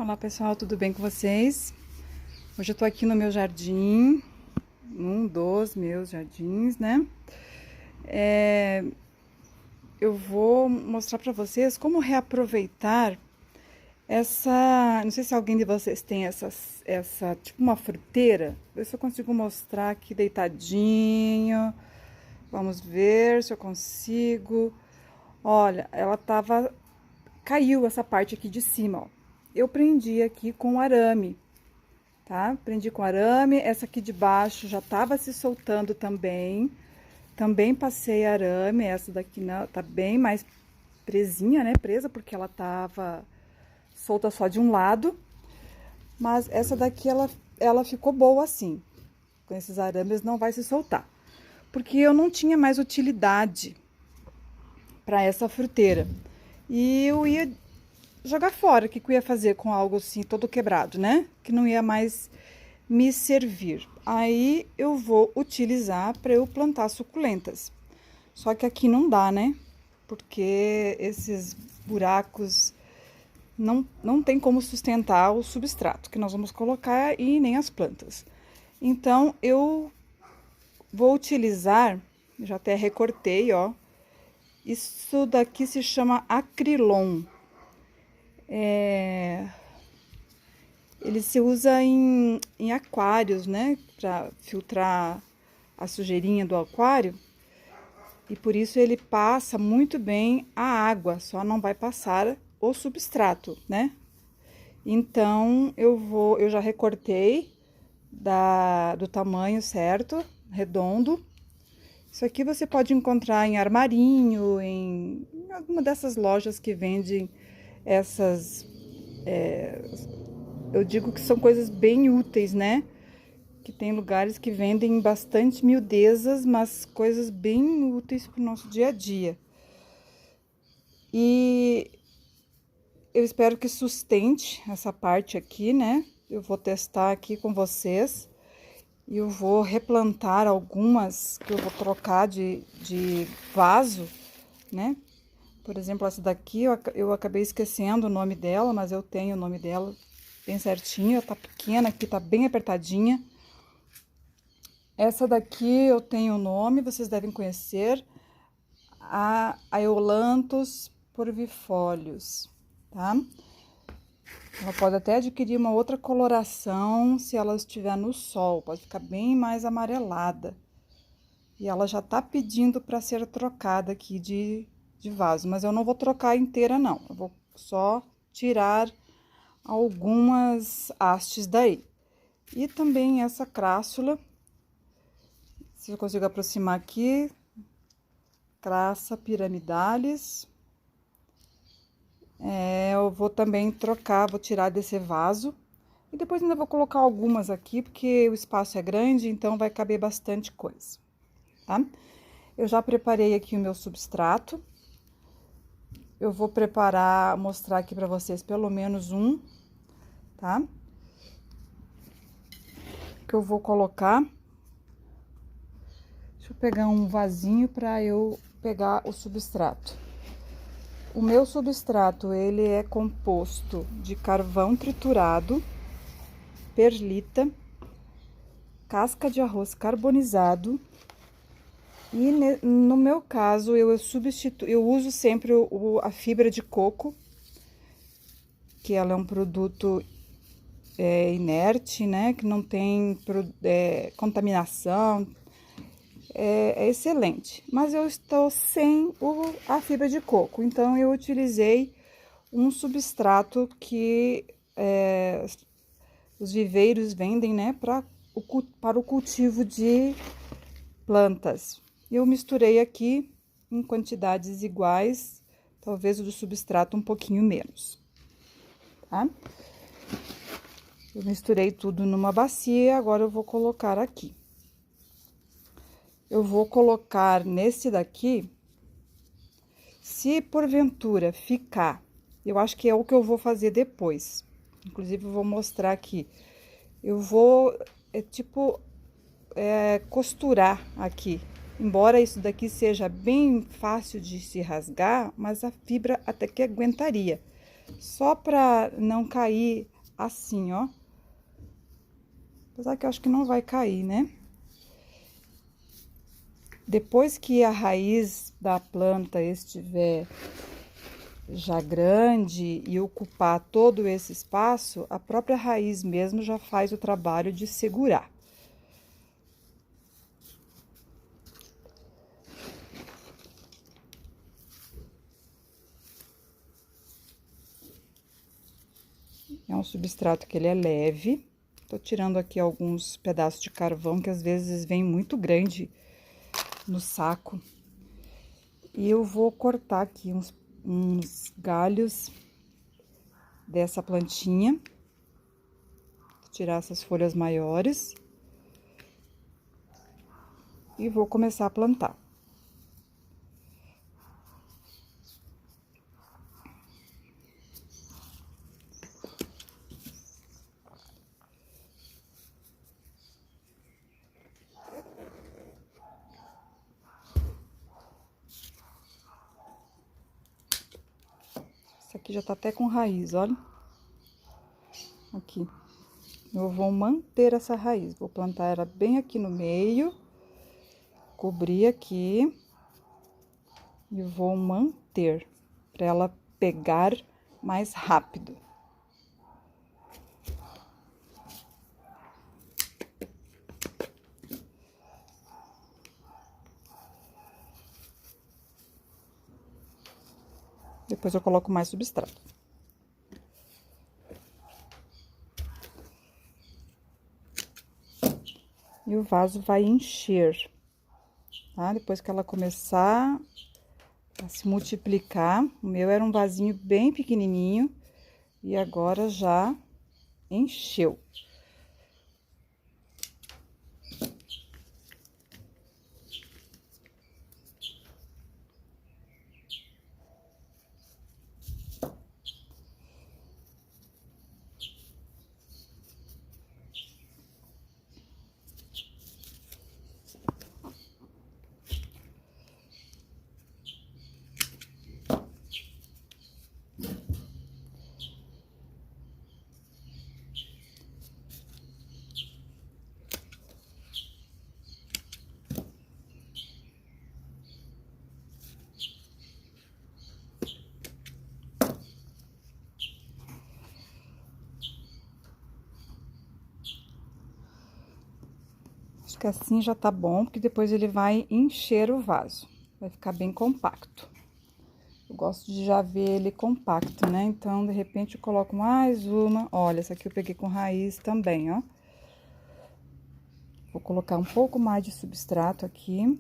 Olá pessoal, tudo bem com vocês? Hoje eu tô aqui no meu jardim, um dos meus jardins, né? Eu vou mostrar pra vocês como reaproveitar não sei se alguém de vocês tem tipo uma fruteira. Ver se eu consigo mostrar aqui deitadinho. Vamos ver se eu consigo. Olha, caiu essa parte aqui de cima, ó. Eu prendi aqui com arame. Tá? Prendi com arame, essa aqui de baixo já tava se soltando também. Também passei arame, essa daqui não, tá bem mais presinha, né? Presa, porque ela tava solta só de um lado. Mas essa daqui, ela ficou boa assim. Com esses arames não vai se soltar. Porque eu não tinha mais utilidade para essa fruteira. E eu ia jogar fora, o que eu ia fazer com algo assim, todo quebrado, né? Que não ia mais me servir. Aí eu vou utilizar para eu plantar suculentas. Só que aqui não dá, né? Porque esses buracos não tem como sustentar o substrato que nós vamos colocar e nem as plantas. Então eu vou utilizar, já até recortei, ó. Isso daqui se chama acrilon. Ele se usa em aquários, né? Para filtrar a sujeirinha do aquário. E por isso ele passa muito bem a água, só não vai passar o substrato, né? Então eu já recortei do tamanho certo, redondo. Isso aqui você pode encontrar em armarinho, em alguma dessas lojas que vendem essas. Eu digo que são coisas bem úteis, né? Que tem lugares que vendem bastante miudezas, mas coisas bem úteis para o nosso dia a dia. E eu espero que sustente essa parte aqui, né? Eu vou testar aqui com vocês. E eu vou replantar algumas que eu vou trocar de vaso, né? Por exemplo, essa daqui eu acabei esquecendo o nome dela, mas eu tenho o nome dela bem certinho. Ela tá pequena aqui, tá bem apertadinha. Essa daqui eu tenho o nome, vocês devem conhecer. A Aeolanthus porvifolius, tá? Ela pode até adquirir uma outra coloração se ela estiver no sol, pode ficar bem mais amarelada. E ela já tá pedindo para ser trocada aqui de vaso, mas eu não vou trocar inteira não, eu vou só tirar algumas hastes daí. E também essa crassula, se eu consigo aproximar aqui, Crassa piramidalis. Eu vou também trocar, vou tirar desse vaso. E depois ainda vou colocar algumas aqui, porque o espaço é grande, então vai caber bastante coisa, tá? Eu já preparei aqui o meu substrato. Eu vou mostrar aqui pra vocês pelo menos um, tá? Que eu vou colocar. Deixa eu pegar um vasinho pra eu pegar o substrato. O meu substrato, ele é composto de carvão triturado, perlita, casca de arroz carbonizado e no meu caso eu uso sempre a fibra de coco, que ela é um produto inerte, né, que não tem contaminação, é excelente. Mas eu estou sem a fibra de coco, então eu utilizei um substrato que os viveiros vendem, né, para o cultivo de plantas. Eu misturei aqui em quantidades iguais, talvez o do substrato um pouquinho menos, tá? Eu misturei tudo numa bacia, agora eu vou colocar aqui. Eu vou colocar nesse daqui, se porventura ficar, eu acho que é o que eu vou fazer depois. Inclusive, eu vou mostrar aqui. Eu vou, costurar aqui. Embora isso daqui seja bem fácil de se rasgar, mas a fibra até que aguentaria. Só pra não cair assim, ó. Apesar que eu acho que não vai cair, né? Depois que a raiz da planta estiver já grande e ocupar todo esse espaço, a própria raiz mesmo já faz o trabalho de segurar. É um substrato que ele é leve. Tô tirando aqui alguns pedaços de carvão que às vezes vem muito grande no saco. E eu vou cortar aqui uns galhos dessa plantinha. Tirar essas folhas maiores. E vou começar a plantar. Essa aqui já tá até com raiz, olha. Aqui. Eu vou manter essa raiz. Vou plantar ela bem aqui no meio. Cobrir aqui. E vou manter, para ela pegar mais rápido. Depois eu coloco mais substrato. E o vaso vai encher, tá? Depois que ela começar a se multiplicar, o meu era um vasinho bem pequenininho e agora já encheu. Acho que assim já tá bom, porque depois ele vai encher o vaso. Vai ficar bem compacto. Eu gosto de já ver ele compacto, né? Então, de repente, eu coloco mais uma. Olha, essa aqui eu peguei com raiz também, ó. Vou colocar um pouco mais de substrato aqui.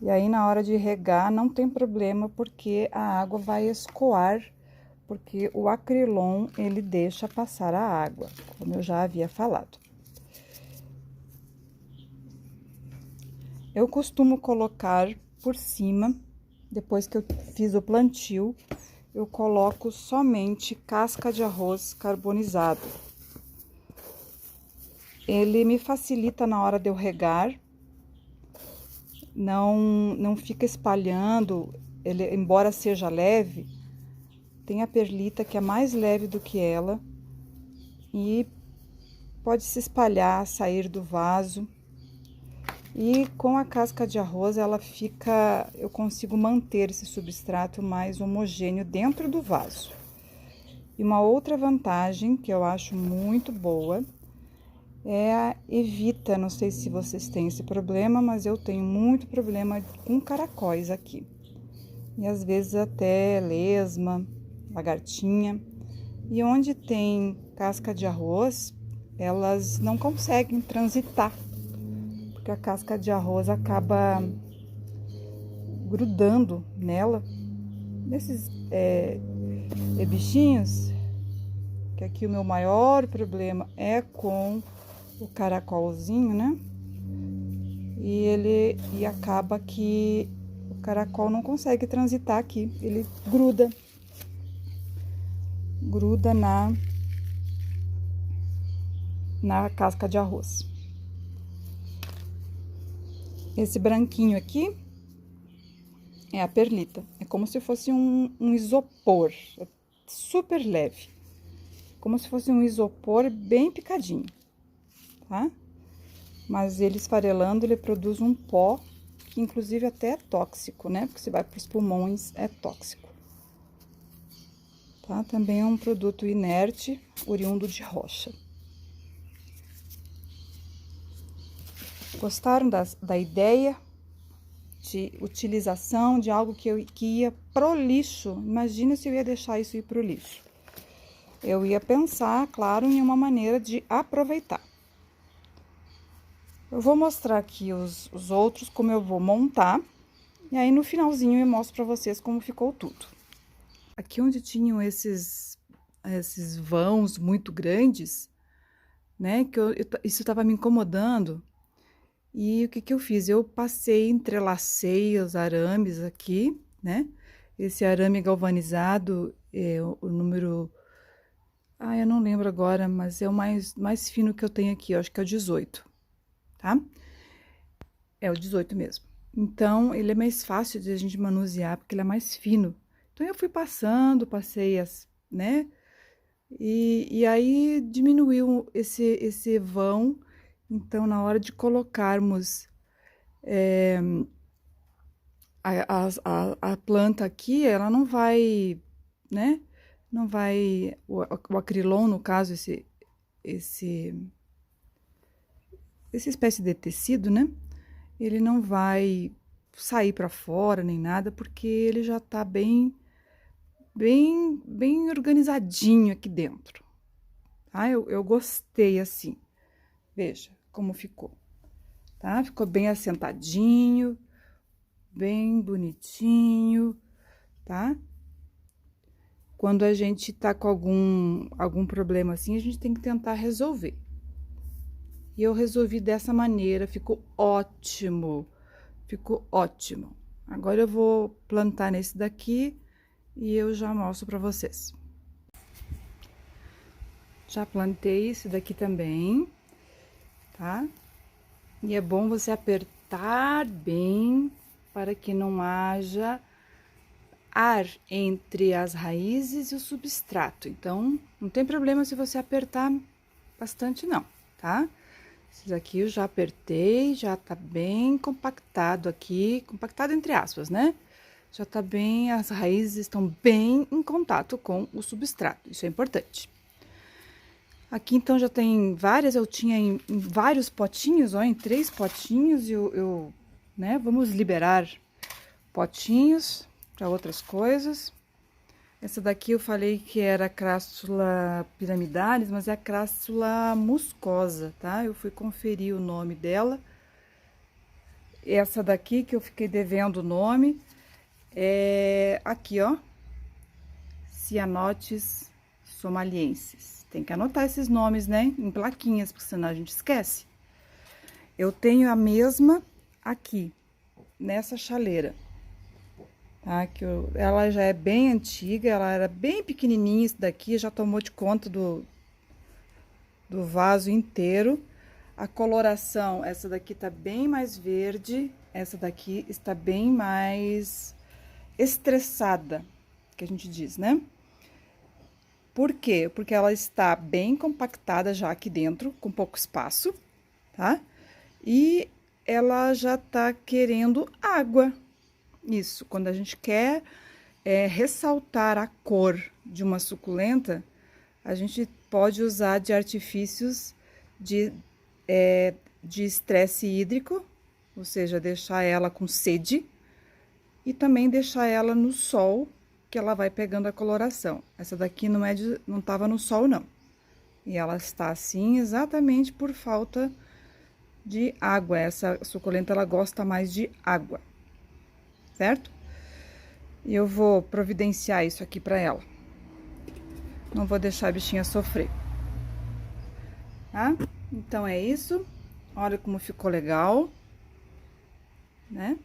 E aí, na hora de regar, não tem problema, porque a água vai escoar, porque o acrilon, ele deixa passar a água, como eu já havia falado. Eu costumo colocar por cima, depois que eu fiz o plantio, eu coloco somente casca de arroz carbonizado. Ele me facilita na hora de eu regar, não fica espalhando, ele, embora seja leve, tem a perlita que é mais leve do que ela e pode se espalhar, sair do vaso. E com a casca de arroz, ela fica, eu consigo manter esse substrato mais homogêneo dentro do vaso. E uma outra vantagem que eu acho muito boa é a evita, não sei se vocês têm esse problema, mas eu tenho muito problema com caracóis aqui. E às vezes até lesma, lagartinha. E onde tem casca de arroz, elas não conseguem transitar, porque a casca de arroz acaba grudando nela. Nesses bichinhos, que aqui o meu maior problema é com o caracolzinho, né? E acaba que o caracol não consegue transitar aqui, ele gruda na casca de arroz. Esse branquinho aqui É a perlita. É como se fosse um isopor, é super leve. Como se fosse um isopor bem picadinho, tá? Mas ele esfarelando, ele produz um pó, que inclusive até é tóxico, né? Porque se vai para os pulmões, é tóxico. Tá? Também é um produto inerte, oriundo de rocha. Gostaram da ideia de utilização de algo que ia pro lixo? Imagina se eu ia deixar isso ir pro lixo. Eu ia pensar, claro, em uma maneira de aproveitar. Eu vou mostrar aqui os outros, como eu vou montar. E aí, no finalzinho, eu mostro pra vocês como ficou tudo. Aqui onde tinham esses vãos muito grandes, né? Isso tava me incomodando. E o que eu fiz? Eu entrelacei os arames aqui, né? Esse arame galvanizado, o número... Ah, eu não lembro agora, mas é o mais fino que eu tenho aqui, eu acho que é o 18, tá? É o 18 mesmo. Então, ele é mais fácil de a gente manusear, porque ele é mais fino. Então, eu fui passei né? E aí, diminuiu esse vão. Então, na hora de colocarmos a planta aqui, ela não vai, né? Não vai... O acrilon, no caso, essa espécie de tecido, né? Ele não vai sair para fora nem nada, porque ele já tá bem organizadinho aqui dentro. Tá? Eu gostei assim. Veja como ficou, tá? Ficou bem assentadinho, bem bonitinho, tá? Quando a gente tá com algum problema assim, a gente tem que tentar resolver. E eu resolvi dessa maneira, ficou ótimo. Ficou ótimo. Agora eu vou plantar nesse daqui e eu já mostro pra vocês. Já plantei esse daqui também, tá? E é bom você apertar bem para que não haja ar entre as raízes e o substrato. Então, não tem problema se você apertar bastante não, tá? Esse daqui eu já apertei, já tá bem compactado aqui, compactado entre aspas, né? Já tá bem, as raízes estão bem em contato com o substrato, isso é importante. Aqui então já tem várias, eu tinha em vários potinhos, ó, em 3 potinhos, né, vamos liberar potinhos para outras coisas. Essa daqui eu falei que era Crassula piramidalis, mas é a Crassula muscosa, tá? Eu fui conferir o nome dela. Essa daqui que eu fiquei devendo o nome é aqui, ó. Cyanotes somaliensis. Tem que anotar esses nomes, né? Em plaquinhas, porque senão a gente esquece. Eu tenho a mesma aqui, nessa chaleira. Tá? Ela já é bem antiga, ela era bem pequenininha, isso daqui já tomou de conta do vaso inteiro. A coloração, essa daqui tá bem mais verde, essa daqui está bem mais estressada, que a gente diz, né? Por quê? Porque ela está bem compactada já aqui dentro, com pouco espaço, tá? E ela já tá querendo água. Isso, quando a gente quer ressaltar a cor de uma suculenta, a gente pode usar de artifícios de estresse hídrico, ou seja, deixar ela com sede, e também deixar ela no sol, que ela vai pegando a coloração. Essa daqui não estava no sol, não. E ela está assim exatamente por falta de água. Essa suculenta, ela gosta mais de água, certo? E eu vou providenciar isso aqui para ela. Não vou deixar a bichinha sofrer, tá? Então, é isso. Olha como ficou legal, né?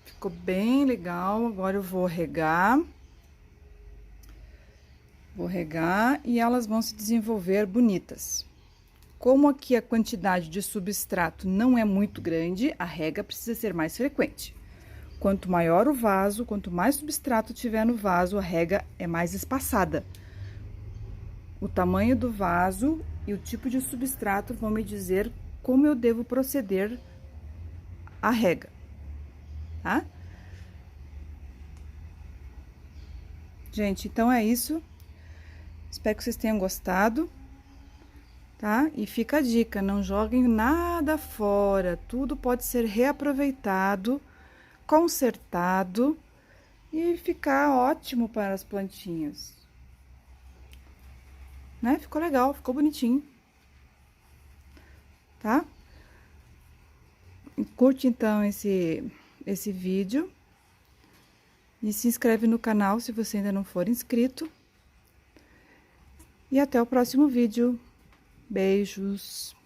Ficou bem legal. Agora eu vou regar. Vou regar e elas vão se desenvolver bonitas. Como aqui a quantidade de substrato não é muito grande, a rega precisa ser mais frequente. Quanto maior o vaso, quanto mais substrato tiver no vaso, a rega é mais espaçada. O tamanho do vaso e o tipo de substrato vão me dizer como eu devo proceder a rega, tá? Gente, então é isso. Espero que vocês tenham gostado, tá? E fica a dica, não joguem nada fora, tudo pode ser reaproveitado, consertado e ficar ótimo para as plantinhas, né? Ficou legal, ficou bonitinho, tá? Curte então esse vídeo e se inscreve no canal se você ainda não for inscrito. E até o próximo vídeo. Beijos!